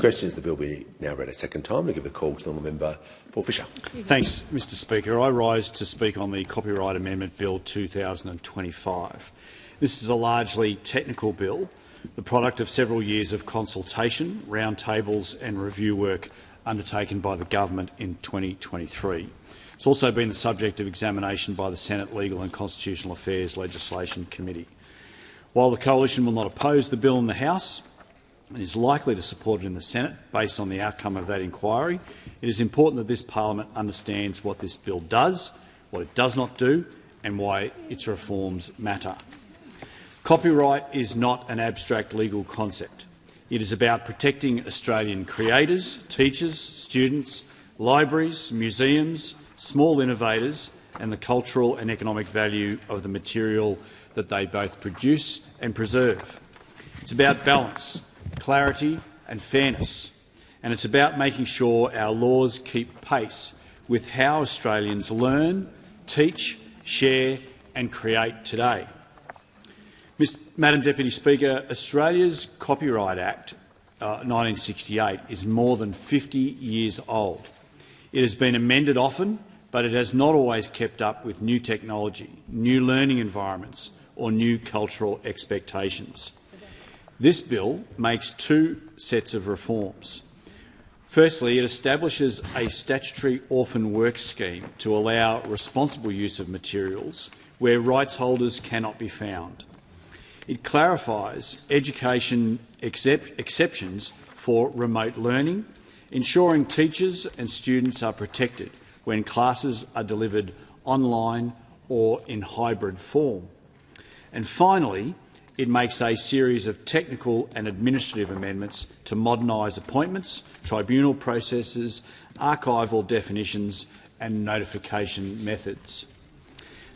Questions. The bill be now read a second time. I give the call to the honourable member for Fisher. Thanks, Mr Speaker. I rise to speak on the Copyright Amendment Bill 2025. This is a largely technical bill, the product of several years of consultation, roundtables and review work undertaken by the government in 2023. It's also been the subject of examination by the Senate Legal and Constitutional Affairs Legislation Committee. While the Coalition will not oppose the bill in the House and is likely to support it in the Senate based on the outcome of that inquiry, it is important that this parliament understands what this bill does, what it does not do and why its reforms matter. Copyright is not an abstract legal concept. It is about protecting Australian creators, teachers, students, libraries, museums, small innovators and the cultural and economic value of the material that they both produce and preserve. It's about balance, clarity and fairness, and it's about making sure our laws keep pace with how Australians learn, teach, share and create today. Madam Deputy Speaker, Australia's Copyright Act 1968 is more than 50 years old. It has been amended often, but it has not always kept up with new technology, new learning environments or new cultural expectations. This bill makes two sets of reforms. Firstly, it establishes a statutory orphan works scheme to allow responsible use of materials where rights holders cannot be found. It clarifies education exceptions for remote learning, ensuring teachers and students are protected when classes are delivered online or in hybrid form. And finally, it makes a series of technical and administrative amendments to modernise appointments, tribunal processes, archival definitions and notification methods.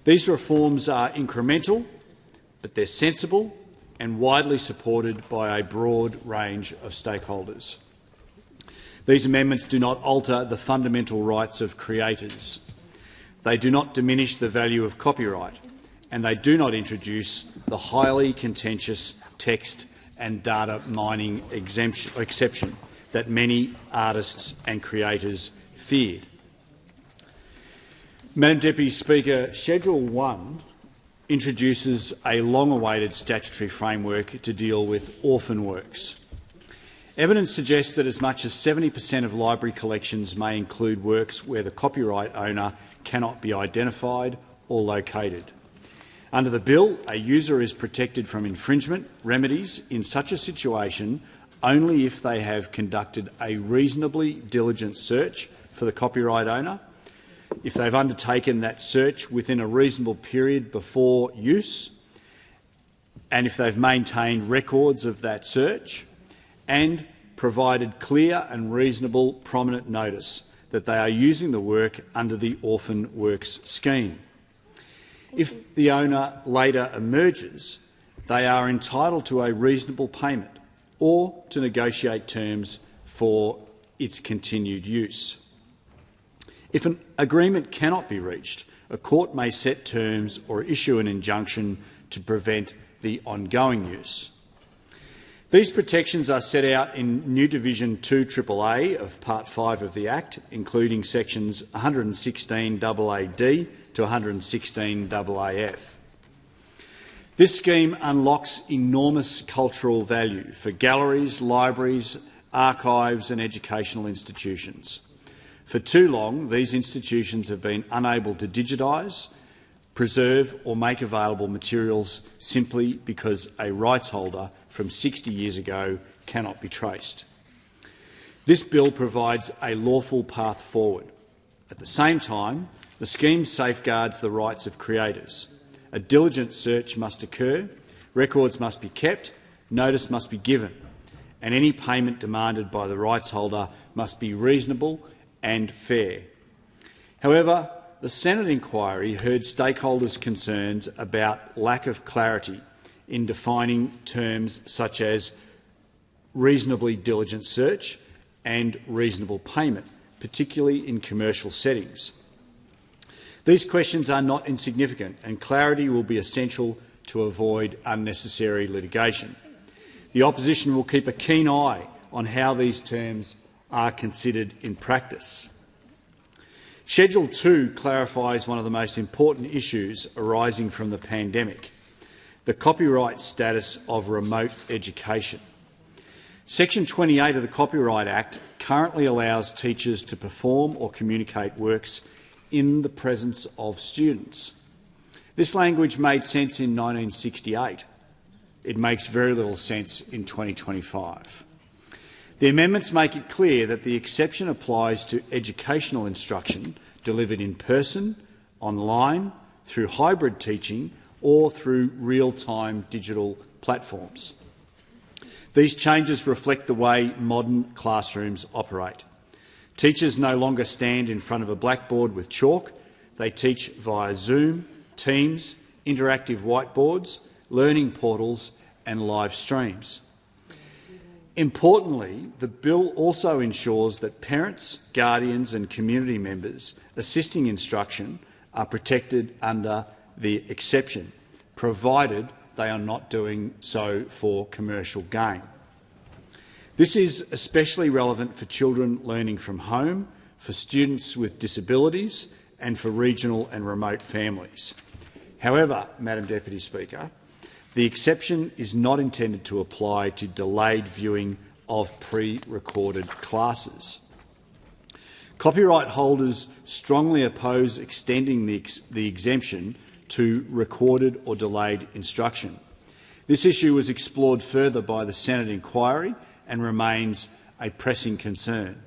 These reforms are incremental, but they're sensible and widely supported by a broad range of stakeholders. These amendments do not alter the fundamental rights of creators. They do not diminish the value of copyright, and they do not introduce the highly contentious text and data mining exception that many artists and creators feared. Madam Deputy Speaker, Schedule 1 introduces a long-awaited statutory framework to deal with orphan works. Evidence suggests that as much as 70% of library collections may include works where the copyright owner cannot be identified or located. Under the bill, a user is protected from infringement remedies in such a situation only if they have conducted a reasonably diligent search for the copyright owner, if they've undertaken that search within a reasonable period before use, and if they've maintained records of that search, and provided clear and reasonable prominent notice that they are using the work under the Orphan Works scheme. If the owner later emerges, they are entitled to a reasonable payment or to negotiate terms for its continued use. If an agreement cannot be reached, a court may set terms or issue an injunction to prevent the ongoing use. These protections are set out in New Division 2AAA of Part 5 of the Act, including sections 116AAD to 116AAF. This scheme unlocks enormous cultural value for galleries, libraries, archives and educational institutions. For too long, these institutions have been unable to digitise, preserve or make available materials simply because a rights holder from 60 years ago cannot be traced. This bill provides a lawful path forward. At the same time, the scheme safeguards the rights of creators. A diligent search must occur, records must be kept, notice must be given, and any payment demanded by the rights holder must be reasonable and fair. However, the Senate inquiry heard stakeholders' concerns about lack of clarity in defining terms such as reasonably diligent search and reasonable payment, particularly in commercial settings. These questions are not insignificant, and clarity will be essential to avoid unnecessary litigation. The opposition will keep a keen eye on how these terms are considered in practice. Schedule 2 clarifies one of the most important issues arising from the pandemic: the copyright status of remote education. Section 28 of the Copyright Act currently allows teachers to perform or communicate works in the presence of students. This language made sense in 1968. It makes very little sense in 2025. The amendments make it clear that the exception applies to educational instruction delivered in person, online, through hybrid teaching or through real-time digital platforms. These changes reflect the way modern classrooms operate. Teachers no longer stand in front of a blackboard with chalk. They teach via Zoom, Teams, interactive whiteboards, learning portals and live streams. Importantly, the bill also ensures that parents, guardians and community members assisting instruction are protected under the exception, provided they are not doing so for commercial gain. This is especially relevant for children learning from home, for students with disabilities and for regional and remote families. However, Madam Deputy Speaker, the exception is not intended to apply to delayed viewing of pre-recorded classes. Copyright holders strongly oppose extending the exemption to recorded or delayed instruction. This issue was explored further by the Senate inquiry and remains a pressing concern.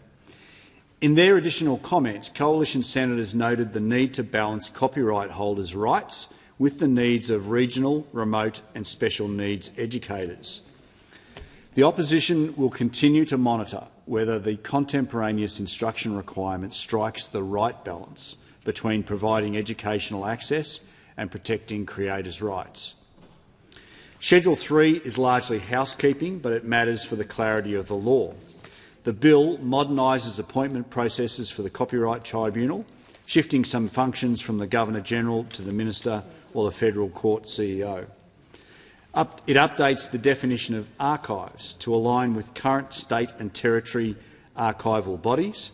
In their additional comments, Coalition senators noted the need to balance copyright holders' rights with the needs of regional, remote and special needs educators. The opposition will continue to monitor whether the contemporaneous instruction requirement strikes the right balance between providing educational access and protecting creators' rights. Schedule 3 is largely housekeeping, but it matters for the clarity of the law. The bill modernises appointment processes for the Copyright Tribunal, shifting some functions from the Governor-General to the Minister or the Federal Court CEO. It updates the definition of archives to align with current state and territory archival bodies.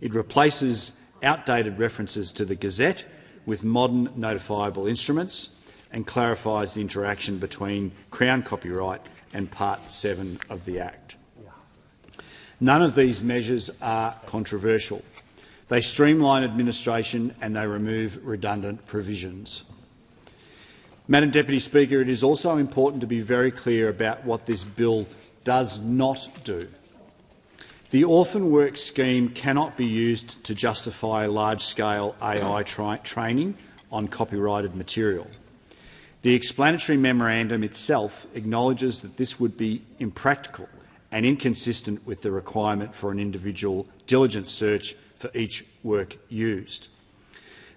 It replaces outdated references to the Gazette with modern notifiable instruments and clarifies the interaction between Crown copyright and Part 7 of the Act. None of these measures are controversial. They streamline administration and they remove redundant provisions. Madam Deputy Speaker, it is also important to be very clear about what this bill does not do. The orphan work scheme cannot be used to justify large-scale AI training on copyrighted material. The explanatory memorandum itself acknowledges that this would be impractical and inconsistent with the requirement for an individual diligent search for each work used.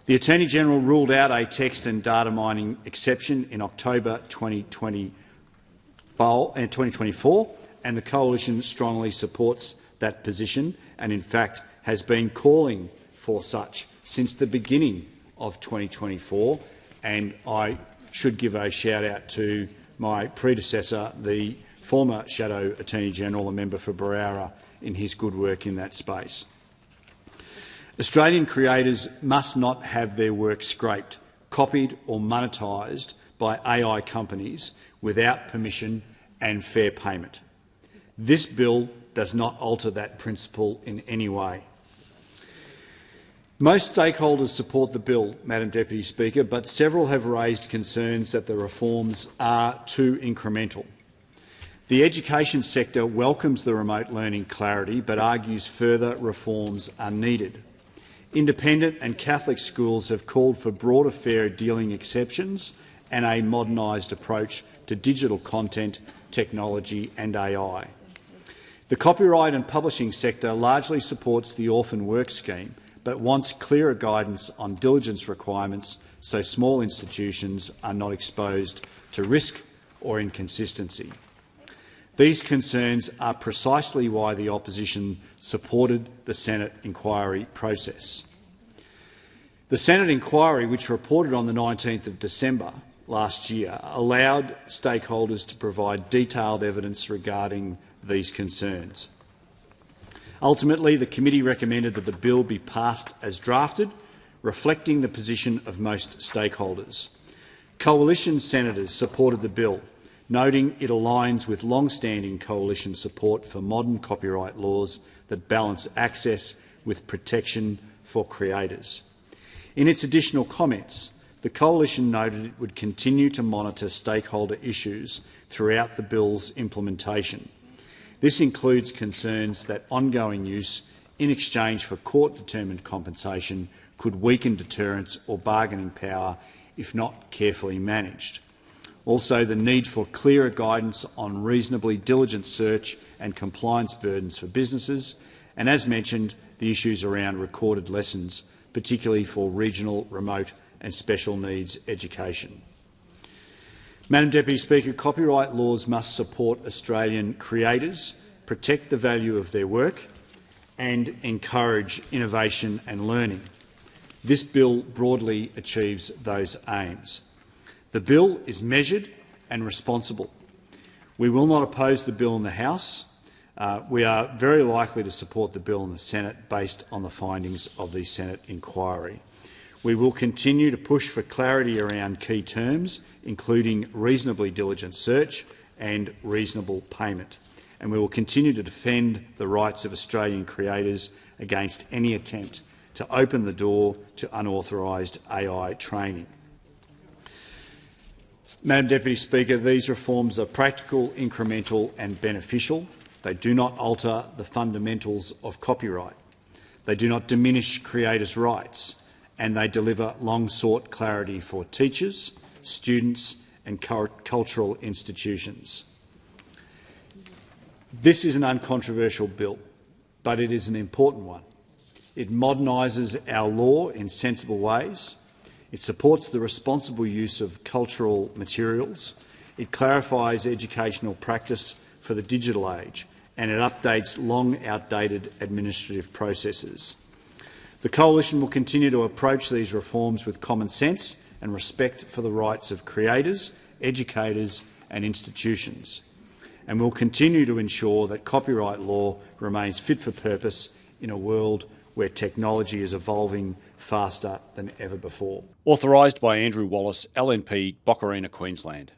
The Attorney-General ruled out a text and data mining exception in October 2024, and the Coalition strongly supports that position and, in fact, has been calling for such since the beginning of 2024. And I should give a shout-out to my predecessor, the former Shadow Attorney-General, a member for Barara, in his good work in that space. Australian creators must not have their work scraped, copied or monetised by AI companies without permission and fair payment. This bill does not alter that principle in any way. Most stakeholders support the bill, Madam Deputy Speaker, but several have raised concerns that the reforms are too incremental. The education sector welcomes the remote learning clarity but argues further reforms are needed. Independent and Catholic schools have called for broader fair dealing exceptions and a modernised approach to digital content, technology and AI. The copyright and publishing sector largely supports the orphan work scheme but wants clearer guidance on diligence requirements so small institutions are not exposed to risk or inconsistency. These concerns are precisely why the opposition supported the Senate inquiry process. The Senate inquiry, which reported on the 19th of December last year, allowed stakeholders to provide detailed evidence regarding these concerns. Ultimately, the committee recommended that the bill be passed as drafted, reflecting the position of most stakeholders. Coalition senators supported the bill, noting it aligns with long-standing coalition support for modern copyright laws that balance access with protection for creators. In its additional comments, the Coalition noted it would continue to monitor stakeholder issues throughout the bill's implementation. This includes concerns that ongoing use in exchange for court-determined compensation could weaken deterrence or bargaining power if not carefully managed. Also, the need for clearer guidance on reasonably diligent search and compliance burdens for businesses, and as mentioned, the issues around recorded lessons, particularly for regional, remote and special needs education. Madam Deputy Speaker, copyright laws must support Australian creators, protect the value of their work and encourage innovation and learning. This bill broadly achieves those aims. The bill is measured and responsible. We will not oppose the bill in the House. We are very likely to support the bill in the Senate based on the findings of the Senate inquiry. We will continue to push for clarity around key terms, including reasonably diligent search and reasonable payment. And we will continue to defend the rights of Australian creators against any attempt to open the door to unauthorised AI training. Madam Deputy Speaker, these reforms are practical, incremental and beneficial. They do not alter the fundamentals of copyright. They do not diminish creators' rights, and they deliver long-sought clarity for teachers, students and cultural institutions. This is an uncontroversial bill, but it is an important one. It modernises our law in sensible ways. It supports the responsible use of cultural materials. It clarifies educational practice for the digital age, and it updates long outdated administrative processes. The Coalition will continue to approach these reforms with common sense and respect for the rights of creators, educators and institutions, and will continue to ensure that copyright law remains fit for purpose in a world where technology is evolving faster than ever before. Authorised by Andrew Wallace, LNP, Boccarina, Queensland.